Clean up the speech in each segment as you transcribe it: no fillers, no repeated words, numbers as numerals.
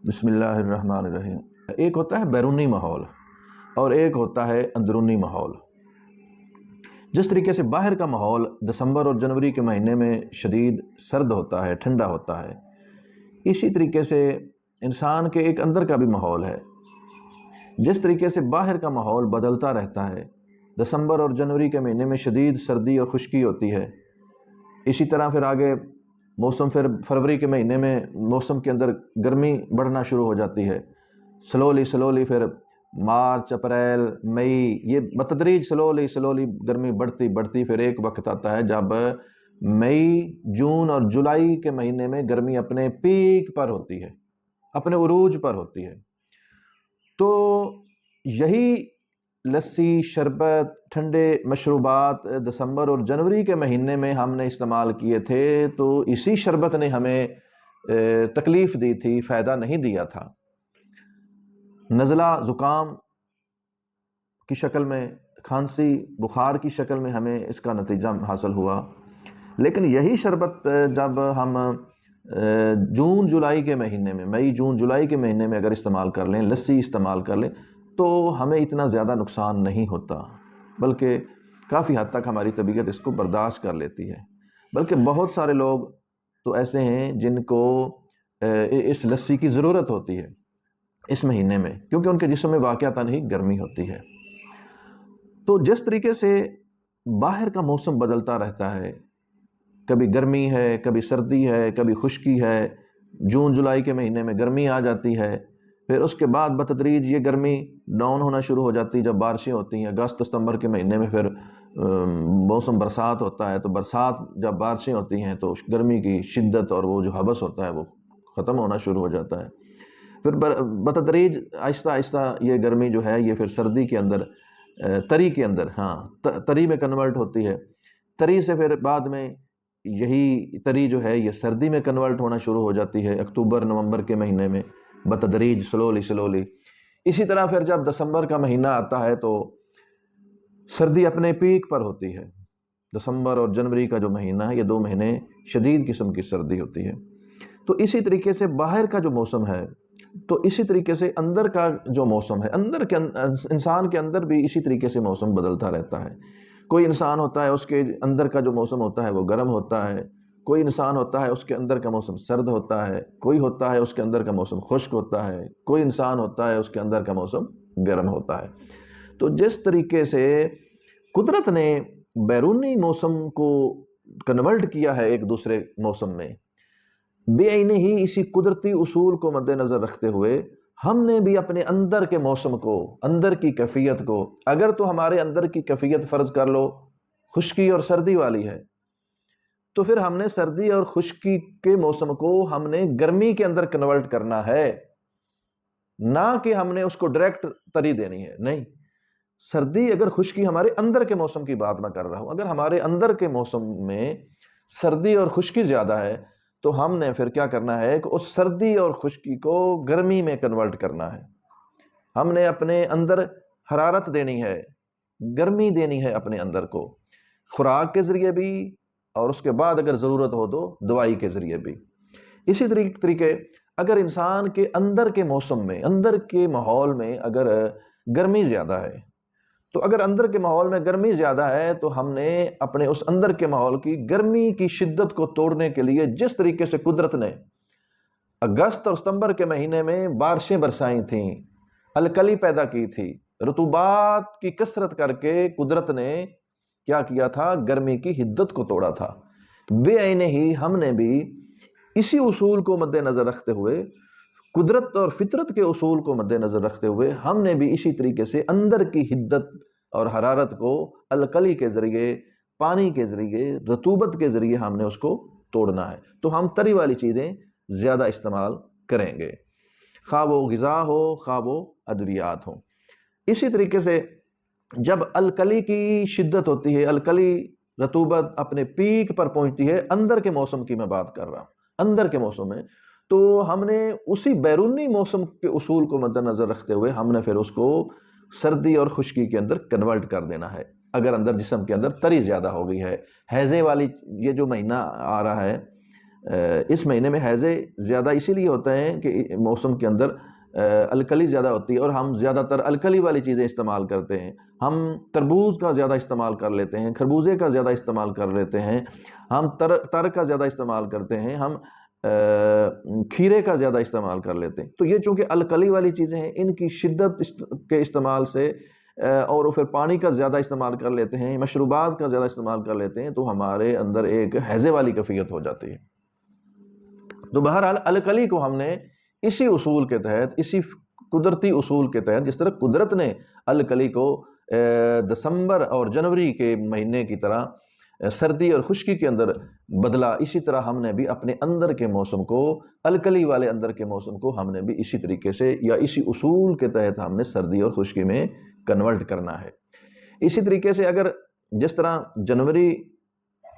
بسم اللہ الرحمن الرحیم۔ ایک ہوتا ہے بیرونی ماحول اور ایک ہوتا ہے اندرونی ماحول۔ جس طریقے سے باہر کا ماحول دسمبر اور جنوری کے مہینے میں شدید سرد ہوتا ہے، ٹھنڈا ہوتا ہے، اسی طریقے سے انسان کے ایک اندر کا بھی ماحول ہے۔ جس طریقے سے باہر کا ماحول بدلتا رہتا ہے، دسمبر اور جنوری کے مہینے میں شدید سردی اور خشکی ہوتی ہے، اسی طرح پھر آگے موسم پھر فروری کے مہینے میں موسم کے اندر گرمی بڑھنا شروع ہو جاتی ہے، سلولی پھر مارچ، اپریل، مئی، یہ بتدریج سلولی گرمی بڑھتی پھر ایک وقت آتا ہے جب مئی، جون اور جولائی کے مہینے میں گرمی اپنے پیک پر ہوتی ہے، اپنے عروج پر ہوتی ہے۔ تو یہی لسی، شربت، ٹھنڈے مشروبات دسمبر اور جنوری کے مہینے میں ہم نے استعمال کیے تھے، تو اسی شربت نے ہمیں تکلیف دی تھی، فائدہ نہیں دیا تھا۔ نزلہ، زکام کی شکل میں، کھانسی، بخار کی شکل میں ہمیں اس کا نتیجہ حاصل ہوا۔ لیکن یہی شربت جب ہم جون جولائی کے مہینے میں، مئی جون جولائی کے مہینے میں اگر استعمال کر لیں، لسی استعمال کر لیں، تو ہمیں اتنا زیادہ نقصان نہیں ہوتا، بلکہ کافی حد تک ہماری طبیعت اس کو برداشت کر لیتی ہے۔ بلکہ بہت سارے لوگ تو ایسے ہیں جن کو اس لسی کی ضرورت ہوتی ہے اس مہینے میں، کیونکہ ان کے جسم میں واقعتاً ہی گرمی ہوتی ہے۔ تو جس طریقے سے باہر کا موسم بدلتا رہتا ہے، کبھی گرمی ہے، کبھی سردی ہے، کبھی خشکی ہے، جون جولائی کے مہینے میں گرمی آ جاتی ہے، پھر اس کے بعد بتدریج یہ گرمی ڈاؤن ہونا شروع ہو جاتی ہے جب بارشیں ہوتی ہیں۔ اگست ستمبر کے مہینے میں پھر موسم برسات ہوتا ہے، تو برسات جب بارشیں ہوتی ہیں تو گرمی کی شدت اور وہ جو حبس ہوتا ہے وہ ختم ہونا شروع ہو جاتا ہے۔ پھر بتدریج آہستہ آہستہ یہ گرمی جو ہے یہ پھر سردی کے اندر، تری کے اندر، تری میں کنورٹ ہوتی ہے۔ تری سے پھر بعد میں یہی تری جو ہے یہ سردی میں کنورٹ ہونا شروع ہو جاتی ہے اکتوبر نومبر کے مہینے میں، بتدریج سلولی۔ اسی طرح پھر جب دسمبر کا مہینہ آتا ہے تو سردی اپنے پیک پر ہوتی ہے۔ دسمبر اور جنوری کا جو مہینہ ہے، یہ 2 مہینے شدید قسم کی سردی ہوتی ہے۔ تو اسی طریقے سے باہر کا جو موسم ہے، تو اسی طریقے سے اندر کا جو موسم ہے، انسان کے اندر بھی اسی طریقے سے موسم بدلتا رہتا ہے۔ کوئی انسان ہوتا ہے اس کے اندر کا جو موسم ہوتا ہے وہ گرم ہوتا ہے، کوئی انسان ہوتا ہے اس کے اندر کا موسم سرد ہوتا ہے، کوئی ہوتا ہے اس کے اندر کا موسم خشک ہوتا ہے، کوئی انسان ہوتا ہے اس کے اندر کا موسم گرم ہوتا ہے۔ تو جس طریقے سے قدرت نے بیرونی موسم کو کنورٹ کیا ہے ایک دوسرے موسم میں، بے عینی ہی اسی قدرتی اصول کو مد نظر رکھتے ہوئے ہم نے بھی اپنے اندر کے موسم کو، اندر کی کیفیت کو، اگر تو ہمارے اندر کی کیفیت فرض کر لو خشکی اور سردی والی ہے، تو پھر ہم نے سردی اور خشکی کے موسم کو ہم نے گرمی کے اندر کنورٹ کرنا ہے، نہ کہ ہم نے اس کو ڈائریکٹ تری دینی ہے۔ نہیں، سردی اگر خشکی ہمارے اندر کے موسم کی بات میں کر رہا ہوں، اگر ہمارے اندر کے موسم میں سردی اور خشکی زیادہ ہے تو ہم نے پھر کیا کرنا ہے کہ اس سردی اور خشکی کو گرمی میں کنورٹ کرنا ہے۔ ہم نے اپنے اندر حرارت دینی ہے، گرمی دینی ہے اپنے اندر کو، خوراک کے ذریعے بھی، اور اس کے بعد اگر ضرورت ہو تو دوائی کے ذریعے بھی۔ اسی طریقے اگر انسان کے اندر کے موسم میں، اندر کے ماحول میں اگر گرمی زیادہ ہے، تو اگر اندر کے ماحول میں گرمی زیادہ ہے تو ہم نے اپنے اس اندر کے ماحول کی گرمی کی شدت کو توڑنے کے لیے جس طریقے سے قدرت نے اگست اور ستمبر کے مہینے میں بارشیں برسائی تھیں، الکلی پیدا کی تھی، رطوبات کی کثرت کر کے قدرت نے کیا کیا تھا، گرمی کی حدت کو توڑا تھا۔ بے عینی ہی ہم نے بھی اسی اصول کو مد نظر رکھتے ہوئے، قدرت اور فطرت کے اصول کو مد نظر رکھتے ہوئے، ہم نے بھی اسی طریقے سے اندر کی حدت اور حرارت کو الکلی کے ذریعے، پانی کے ذریعے، رطوبت کے ذریعے ہم نے اس کو توڑنا ہے۔ تو ہم تری والی چیزیں زیادہ استعمال کریں گے، خواہ وہ غذا ہو، خواہ وہ ادویات ہوں۔ اسی طریقے سے جب الکلی کی شدت ہوتی ہے، الکلی رطوبت اپنے پیک پر پہنچتی ہے، اندر کے موسم کی میں بات کر رہا ہوں، اندر کے موسم میں، تو ہم نے اسی بیرونی موسم کے اصول کو مد نظر رکھتے ہوئے ہم نے پھر اس کو سردی اور خشکی کے اندر کنورٹ کر دینا ہے۔ اگر اندر جسم کے اندر تری زیادہ ہو گئی ہے، ہیضے والی یہ جو مہینہ آ رہا ہے، اس مہینے میں حیضے زیادہ اسی لیے ہوتے ہیں کہ موسم کے اندر الکلی زیادہ ہوتی ہے اور ہم زیادہ تر الکلی والی چیزیں استعمال کرتے ہیں. ہم تربوز کا زیادہ استعمال کر لیتے ہیں، خربوزے کا زیادہ استعمال کر لیتے ہیں، ہم تر کا زیادہ استعمال کرتے ہیں، ہم کھیرے کا زیادہ استعمال کر لیتے ہیں. تو یہ چونکہ الکلی والی چیزیں ہیں، ان کی شدت کے استعمال سے اور پھر پانی کا زیادہ استعمال کر لیتے ہیں، مشروبات کا زیادہ استعمال کر لیتے ہیں، تو ہمارے اندر ایک حیضے والی کیفیت ہو جاتی ہے. تو بہرحال الکلی کو ہم نے اسی اصول کے تحت، اسی قدرتی اصول کے تحت، جس طرح قدرت نے الکلی کو دسمبر اور جنوری کے مہینے کی طرح سردی اور خشکی کے اندر بدلا، اسی طرح ہم نے بھی اپنے اندر کے موسم کو، الکلی والے اندر کے موسم کو ہم نے بھی اسی طریقے سے یا اسی اصول کے تحت ہم نے سردی اور خشکی میں کنورٹ کرنا ہے. اسی طریقے سے اگر جس طرح جنوری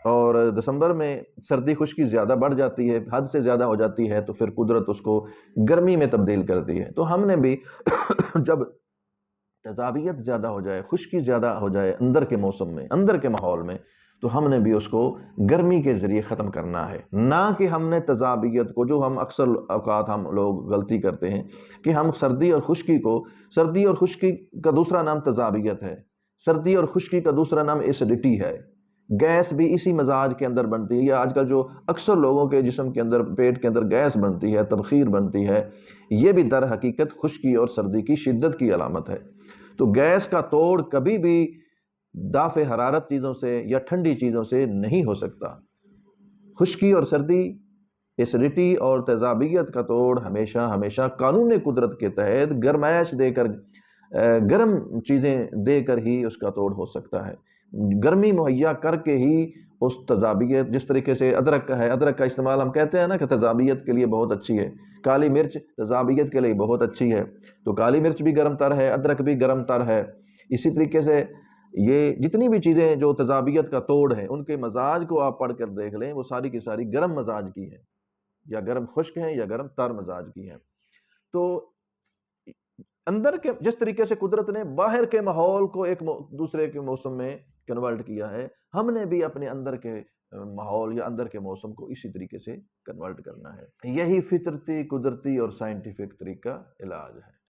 اور دسمبر میں سردی خشکی زیادہ بڑھ جاتی ہے، حد سے زیادہ ہو جاتی ہے، تو پھر قدرت اس کو گرمی میں تبدیل کرتی ہے. تو ہم نے بھی جب تضابیت زیادہ ہو جائے، خشکی زیادہ ہو جائے اندر کے موسم میں، اندر کے ماحول میں، تو ہم نے بھی اس کو گرمی کے ذریعے ختم کرنا ہے. نہ کہ ہم نے تضابیت کو، جو ہم اکثر اوقات ہم لوگ غلطی کرتے ہیں کہ ہم سردی اور خشکی کو، سردی اور خشکی کا دوسرا نام تضابیت ہے، سردی اور خشکی کا دوسرا نام ایسیڈیٹی ہے. گیس بھی اسی مزاج کے اندر بنتی ہے، یا آج کل جو اکثر لوگوں کے جسم کے اندر، پیٹ کے اندر گیس بنتی ہے، تبخیر بنتی ہے، یہ بھی در حقیقت خشکی اور سردی کی شدت کی علامت ہے. تو گیس کا توڑ کبھی بھی دافع حرارت چیزوں سے یا ٹھنڈی چیزوں سے نہیں ہو سکتا. خشکی اور سردی، ایسیڈیٹی اور تیزابیت کا توڑ ہمیشہ ہمیشہ قانون قدرت کے تحت گرمائش دے کر، گرم چیزیں دے کر ہی اس کا توڑ ہو سکتا ہے. گرمی مہیا کر کے ہی اس تضابیت، جس طریقے سے ادرک کا ہے، ادرک کا استعمال ہم کہتے ہیں نا کہ تضابیت کے لیے بہت اچھی ہے، کالی مرچ تضابیت کے لیے بہت اچھی ہے، تو کالی مرچ بھی گرم تر ہے، ادرک بھی گرم تر ہے. اسی طریقے سے یہ جتنی بھی چیزیں جو تضابیت کا توڑ ہیں، ان کے مزاج کو آپ پڑھ کر دیکھ لیں، وہ ساری کی ساری گرم مزاج کی ہیں، یا گرم خشک ہیں، یا گرم تر مزاج کی ہیں. تو اندر کے جس طریقے سے قدرت نے باہر کے ماحول کو ایک دوسرے کے موسم میں کنورٹ کیا ہے، ہم نے بھی اپنے اندر کے ماحول یا اندر کے موسم کو اسی طریقے سے کنورٹ کرنا ہے. یہی فطرتی، قدرتی اور سائنٹیفک طریقہ علاج ہے.